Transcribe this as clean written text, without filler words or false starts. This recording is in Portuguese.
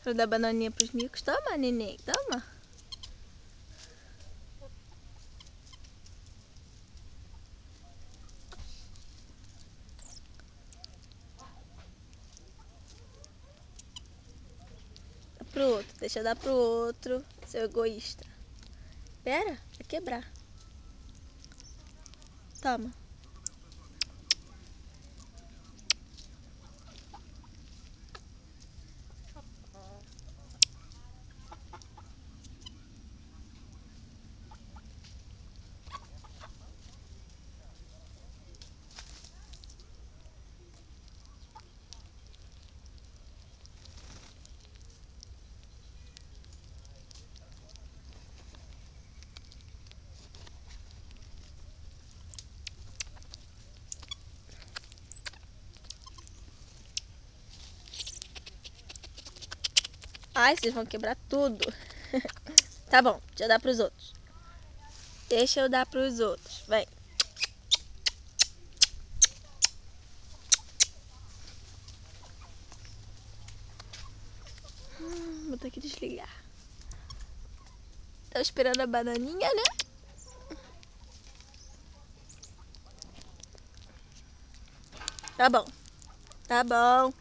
Vou dar bananinha pros micos. Toma, neném, toma. Dá pro outro, deixa eu dar pro outro, seu egoísta. Pera, vai quebrar. Toma. Ai, vocês vão quebrar tudo. Tá bom, deixa eu dar pros outros. Deixa eu dar pros outros, vem. Vou ter que desligar. Tô esperando a bananinha, né? Tá bom. Tá bom.